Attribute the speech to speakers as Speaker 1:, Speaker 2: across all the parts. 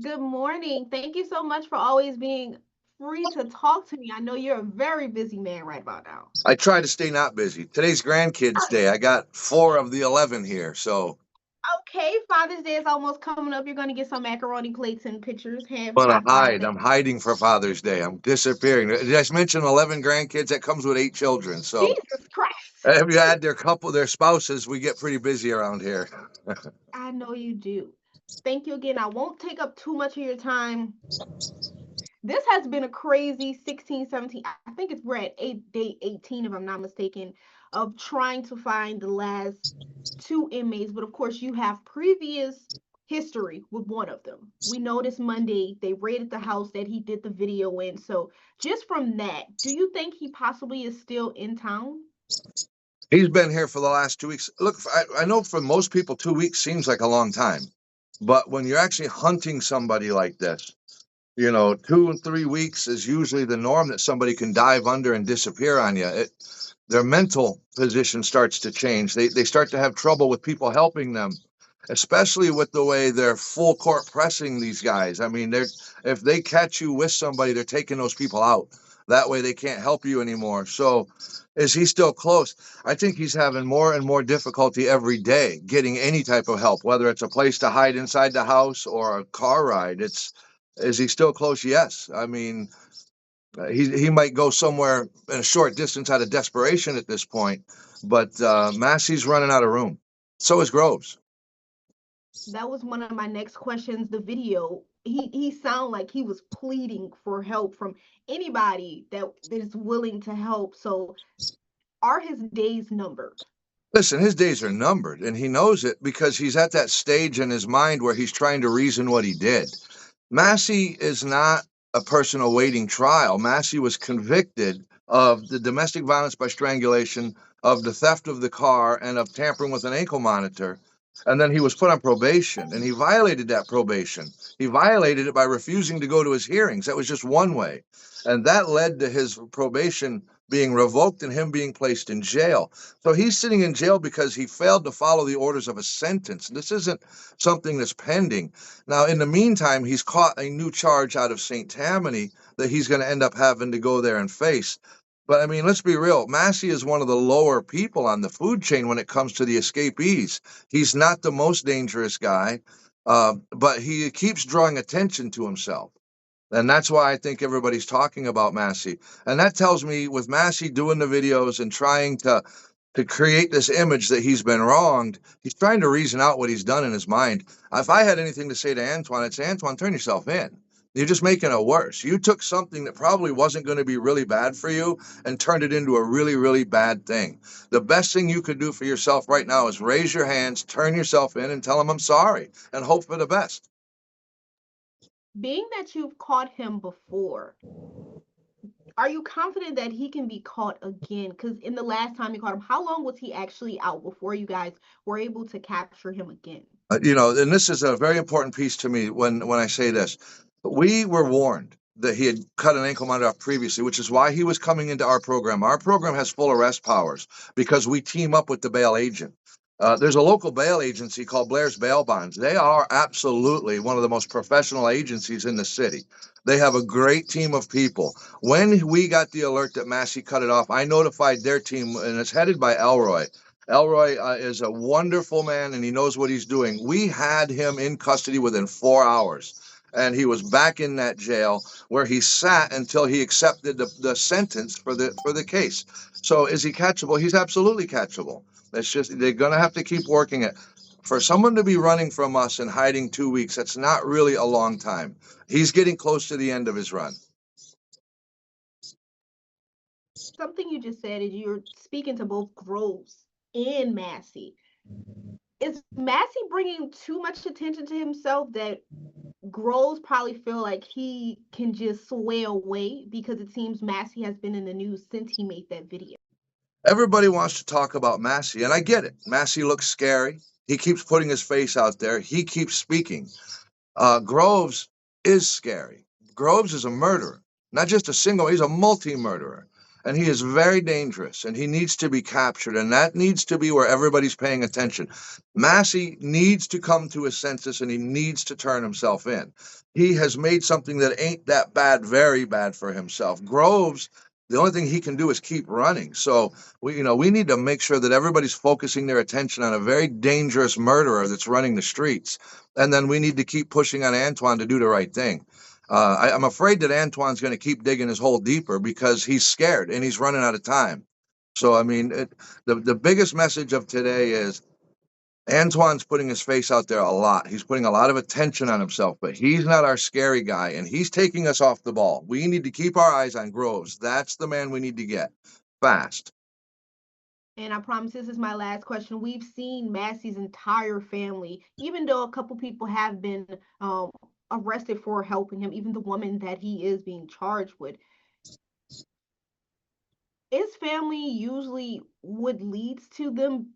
Speaker 1: Good morning. Thank you so much for always being free to talk to me. I know you're a very busy man right about now.
Speaker 2: I try to stay not busy. Today's grandkids' day. I got 4 of the 11 here, so
Speaker 1: Okay, Father's Day is almost coming up. You're going to get some macaroni plates and pictures.
Speaker 2: I'm gonna
Speaker 1: Have
Speaker 2: hide.
Speaker 1: that.
Speaker 2: I'm hiding for Father's Day. I'm disappearing. Did I mention 11 grandkids? That comes with 8 children. So
Speaker 1: Jesus Christ.
Speaker 2: if you add their spouses, we get pretty busy around here.
Speaker 1: I know you do. Thank you again. I won't take up too much of your time. This has been a crazy 16, 17. I think we're at day 18, if I'm not mistaken, of trying to find the last two inmates. But of course, you have previous history with one of them. We noticed Monday they raided the house that he did the video in. So just from that, do you think he possibly is still in town?
Speaker 2: He's been here for the last 2 weeks. Look, I know for most people, 2 weeks seems like a long time, but when you're actually hunting somebody like this, 2 and 3 weeks is usually the norm that somebody can dive under and disappear on you. Their mental position starts to change. They start to have trouble with people helping them, especially with the way they're full court pressing these guys. I mean, if they catch you with somebody, they're taking those people out. That way they can't help you anymore. So is he still close? I think he's having more and more difficulty every day getting any type of help, whether it's a place to hide inside the house or a car ride. Is he still close? Yes. I mean, he might go somewhere in a short distance out of desperation at this point, but Massey's running out of room. So is Groves.
Speaker 1: That was one of my next questions. The video, he sounded like he was pleading for help from anybody that is willing to help. So are his days numbered?
Speaker 2: Listen, his days are numbered, and he knows it because he's at that stage in his mind where he's trying to reason what he did. Massey is not a person awaiting trial. Massey was convicted of the domestic violence by strangulation, of the theft of the car, and of tampering with an ankle monitor. And then he was put on probation, and he violated that probation. He violated it by refusing to go to his hearings. That was just one way. And that led to his probation being revoked and him being placed in jail. So he's sitting in jail because he failed to follow the orders of a sentence. This isn't something that's pending. Now, in the meantime, he's caught a new charge out of St. Tammany that he's going to end up having to go there and face. But I mean, let's be real. Massey is one of the lower people on the food chain when it comes to the escapees. He's not the most dangerous guy, but he keeps drawing attention to himself. And that's why I think everybody's talking about Massey. And that tells me with Massey doing the videos and trying to create this image that he's been wronged, he's trying to reason out what he's done in his mind. If I had anything to say to Antoine, it's Antoine, turn yourself in. You're just making it worse. You took something that probably wasn't going to be really bad for you and turned it into a really, really bad thing. The best thing you could do for yourself right now is raise your hands, turn yourself in, and tell him I'm sorry and hope for the best.
Speaker 1: Being that you've caught him before, are you confident that he can be caught again? Because in the last time you caught him, how long was he actually out before you guys were able to capture him again?
Speaker 2: And this is a very important piece to me when I say this. We were warned that he had cut an ankle monitor off previously, which is why he was coming into our program. Our program has full arrest powers because we team up with the bail agent. There's a local bail agency called Blair's Bail Bonds. They are absolutely one of the most professional agencies in the city. They have a great team of people. When we got the alert that Massey cut it off, I notified their team, and it's headed by Elroy. Elroy is a wonderful man, and he knows what he's doing. We had him in custody within 4 hours, and he was back in that jail where he sat until he accepted the sentence for the case. So is he catchable? He's absolutely catchable. It's just they're going to have to keep working it. For someone to be running from us and hiding 2 weeks, that's not really a long time. He's getting close to the end of his run.
Speaker 1: Something you just said is you're speaking to both Groves and Massey. Is Massey bringing too much attention to himself that Groves probably feel like he can just sway away because it seems Massey has been in the news since he made that video?
Speaker 2: Everybody wants to talk about Massey, and I get it. Massey looks scary. He keeps putting his face out there. He keeps speaking. Groves is scary. Groves is a murderer, not just a single, he's a multi murderer. and he is very dangerous, and he needs to be captured, and that needs to be where everybody's paying attention. Massey needs to come to his senses, and he needs to turn himself in. He has made something that ain't that bad very bad for himself. Groves, the only thing he can do is keep running. So we need to make sure that everybody's focusing their attention on a very dangerous murderer that's running the streets, and then we need to keep pushing on Antoine to do the right thing. I'm afraid that Antoine's going to keep digging his hole deeper because he's scared and he's running out of time. So, I mean, the biggest message of today is Antoine's putting his face out there a lot. He's putting a lot of attention on himself, but he's not our scary guy, and he's taking us off the ball. We need to keep our eyes on Groves. That's the man we need to get fast.
Speaker 1: And I promise this is my last question. We've seen Massey's entire family, even though a couple people have been arrested for helping him, even the woman that he is being charged with. Is family usually what leads to them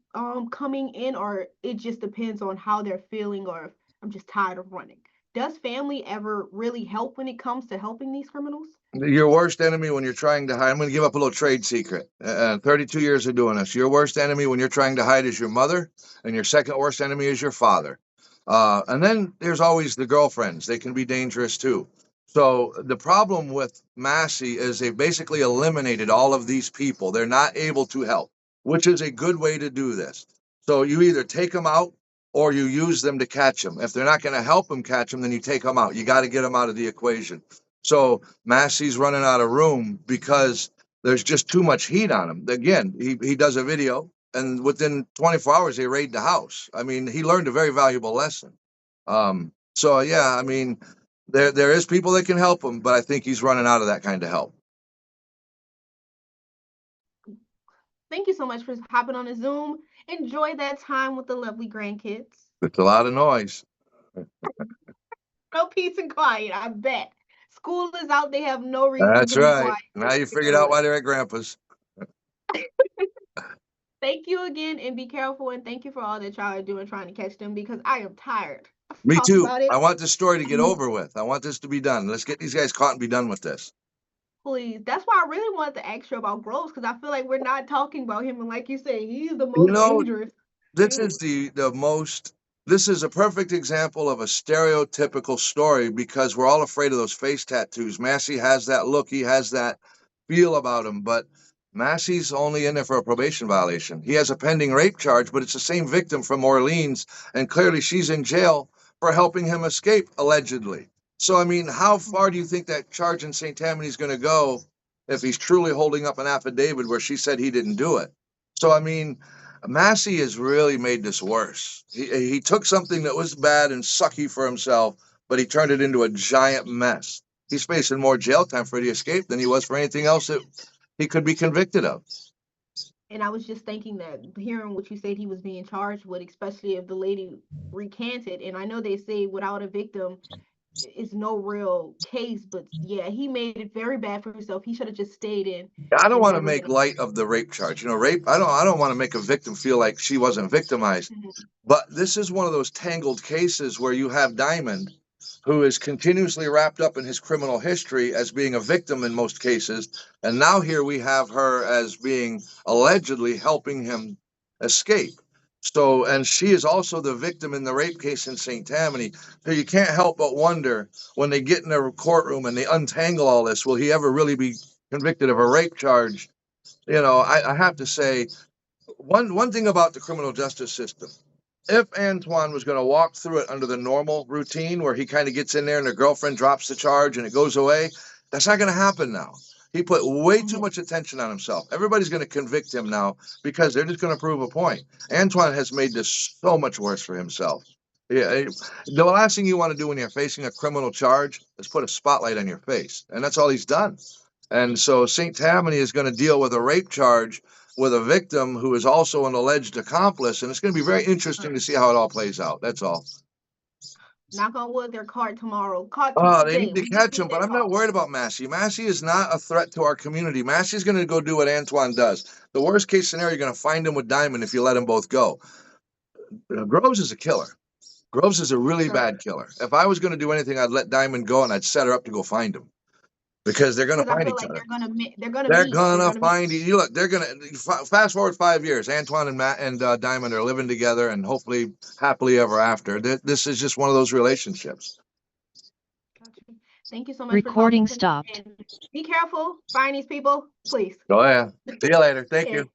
Speaker 1: coming in, or it just depends on how they're feeling, or if I'm just tired of running? Does family ever really help when it comes to helping these criminals?
Speaker 2: Your worst enemy when you're trying to hide. I'm going to give up a little trade secret. 32 years of doing this. Your worst enemy when you're trying to hide is your mother, and your second worst enemy is your father. And then there's always the girlfriends. They can be dangerous too. So the problem with Massey is they've basically eliminated all of these people. They're not able to help, which is a good way to do this. So you either take them out or you use them to catch them. If they're not going to help them catch them, then you take them out. You got to get them out of the equation. So Massey's running out of room because there's just too much heat on him. Again, he does a video, and within 24 hours, they raid the house. I mean, he learned a very valuable lesson. So, yeah, I mean, there is people that can help him, but I think he's running out of that kind of help.
Speaker 1: Thank you so much for hopping on the Zoom. Enjoy that time with the lovely grandkids.
Speaker 2: It's a lot of noise.
Speaker 1: No peace and quiet, I bet. School is out, they have no reason
Speaker 2: That's
Speaker 1: to be
Speaker 2: right.
Speaker 1: quiet.
Speaker 2: Now you
Speaker 1: It's
Speaker 2: figured out
Speaker 1: good.
Speaker 2: why they're at Grandpa's.
Speaker 1: Thank you again and be careful, and thank you for all that y'all are doing trying to catch them because I am tired of
Speaker 2: Me
Speaker 1: talking
Speaker 2: too.
Speaker 1: about it.
Speaker 2: I want this story to get over with. I want this to be done. Let's get these guys caught and be done with this.
Speaker 1: Please. That's why I really wanted to ask you about Groves because I feel like we're not talking about him. And like you say, he's the
Speaker 2: You
Speaker 1: most
Speaker 2: know,
Speaker 1: dangerous
Speaker 2: this is
Speaker 1: too.
Speaker 2: the most this is a perfect example of a stereotypical story because we're all afraid of those face tattoos. Massey has that look, he has that feel about him, but Massey's only in there for a probation violation. He has a pending rape charge, but it's the same victim from Orleans, and clearly she's in jail for helping him escape, allegedly. So I mean, how far do you think that charge in St. Tammany's going to go if he's truly holding up an affidavit where she said he didn't do it? So I mean, Massey has really made this worse. He took something that was bad and sucky for himself, but he turned it into a giant mess. He's facing more jail time for the escape than he was for anything else that he could be convicted of.
Speaker 1: And I was just thinking that hearing what you said he was being charged with, especially if the lady recanted. And I know they say without a victim, it's no real case, but yeah, he made it very bad for himself. He should have just stayed in
Speaker 2: I don't
Speaker 1: and
Speaker 2: want to
Speaker 1: never been
Speaker 2: make light of the rape charge. Rape. I don't want to make a victim feel like she wasn't victimized.
Speaker 1: Mhm.
Speaker 2: But this is one of those tangled cases where you have Diamond, who is continuously wrapped up in his criminal history as being a victim in most cases. And now here we have her as being allegedly helping him escape. So, and she is also the victim in the rape case in St. Tammany. So you can't help but wonder when they get in a courtroom and they untangle all this, will he ever really be convicted of a rape charge? I have to say one thing about the criminal justice system. If Antoine was going to walk through it under the normal routine where he kind of gets in there and the girlfriend drops the charge and it goes away, that's not going to happen now. He put way too
Speaker 1: Mhm.
Speaker 2: much attention on himself. Everybody's going to convict him now because they're just going to prove a point. Antoine has made this so much worse for himself. Yeah, the last thing you want to do when you're facing a criminal charge is put a spotlight on your face, and that's all he's done. And so St. Tammany is going to deal with a rape charge with a victim who is also an alleged accomplice. And it's going to be very interesting to see how it all plays out. That's all.
Speaker 1: Knock on wood, they're caught tomorrow. Caught
Speaker 2: They
Speaker 1: today.
Speaker 2: need to
Speaker 1: We just
Speaker 2: catch him,
Speaker 1: need
Speaker 2: but
Speaker 1: that
Speaker 2: I'm not
Speaker 1: call.
Speaker 2: worried about Massey. Massey is not a threat to our community. Massey's going to go do what Antoine does. The worst case scenario, you're going to find him with Diamond if you let them both go. Groves is a killer. Groves is a really
Speaker 1: Sure.
Speaker 2: bad killer. If I was going to do anything, I'd let Diamond go and I'd set her up to go find him. because they're going to
Speaker 1: Because I
Speaker 2: find
Speaker 1: feel
Speaker 2: each
Speaker 1: like
Speaker 2: other.
Speaker 1: they're gonna
Speaker 2: They're
Speaker 1: meet.
Speaker 2: gonna find you. Look, they're gonna fast forward 5 years. Antoine and Matt and Diamond are living together, and hopefully happily ever after. This is just one of those relationships.
Speaker 1: Gotcha. Thank you so much
Speaker 3: Recording
Speaker 1: for talking to me.
Speaker 3: stopped.
Speaker 1: And be careful. Find these people, please.
Speaker 2: Go ahead. See you later. Thank
Speaker 1: Okay.
Speaker 2: you.